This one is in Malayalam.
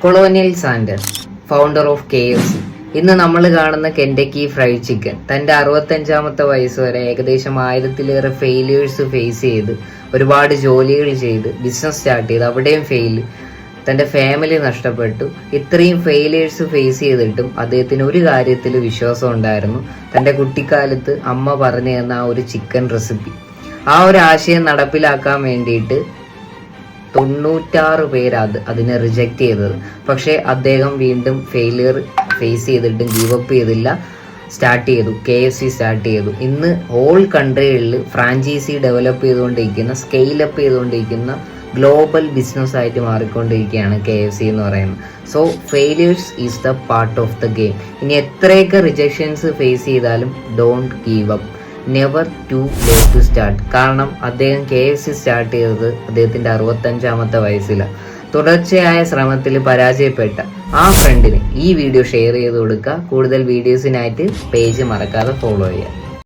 Colonial Sanders, founder of KFC, ഇന്ന് നമ്മൾ കാണുന്ന കെൻഡക്കി ഫ്രൈഡ് ചിക്കൻ, തൻ്റെ 65-ാമത്തെ വയസ്സ് വരെ ഏകദേശം 1000-ലേറെ ഫെയിലിയേഴ്സ് ഫേസ് ചെയ്ത് ഒരുപാട് ജോലികൾ ചെയ്ത് ബിസിനസ് സ്റ്റാർട്ട് ചെയ്ത് അവിടെയും ഫെയിൽ, തൻ്റെ ഫാമിലി നഷ്ടപ്പെട്ടു. ഇത്രയും ഫെയിലിയേഴ്സ് ഫേസ് ചെയ്തിട്ടും അദ്ദേഹത്തിന് ഒരു കാര്യത്തിൽ വിശ്വാസം ഉണ്ടായിരുന്നു. തൻ്റെ കുട്ടിക്കാലത്ത് അമ്മ പറഞ്ഞു തന്ന ആ ഒരു ചിക്കൻ റെസിപ്പി, ആ ഒരു ആശയം നടപ്പിലാക്കാൻ വേണ്ടിയിട്ട് 96 പേര് അതിനെ റിജക്റ്റ് ചെയ്തത്. പക്ഷേ അദ്ദേഹം വീണ്ടും ഫെയിലിയർ ഫേസ് ചെയ്തിട്ടും ഗീവ് അപ്പ് ചെയ്തില്ല, സ്റ്റാർട്ട് ചെയ്തു, KFC സ്റ്റാർട്ട് ചെയ്തു. ഇന്ന് ഹോൾ കൺട്രികളിൽ ഫ്രാഞ്ചൈസി ഡെവലപ്പ് ചെയ്തുകൊണ്ടിരിക്കുന്ന, സ്കെയിലപ്പ് ചെയ്തുകൊണ്ടിരിക്കുന്ന ഗ്ലോബൽ ബിസിനസ് ആയിട്ട് മാറിക്കൊണ്ടിരിക്കുകയാണ് KFC എന്ന് പറയുന്നത്. So failures is the part of the game. ഇനി എത്രയൊക്കെ റിജക്ഷൻസ് ഫേസ് ചെയ്താലും don't give up, never too late to start. കാരണം അദ്ദേഹം KFC സ്റ്റാർട്ട് ചെയ്തത് അദ്ദേഹത്തിൻ്റെ 65-ാമത്തെ വയസ്സിലാണ്. തുടർച്ചയായ ശ്രമത്തിൽ പരാജയപ്പെട്ട ആ ഫ്രണ്ടിന് ഈ വീഡിയോ ഷെയർ ചെയ്ത് കൊടുക്കുക. കൂടുതൽ വീഡിയോസിനായിട്ട് പേജ് മറക്കാതെ ഫോളോ ചെയ്യുക.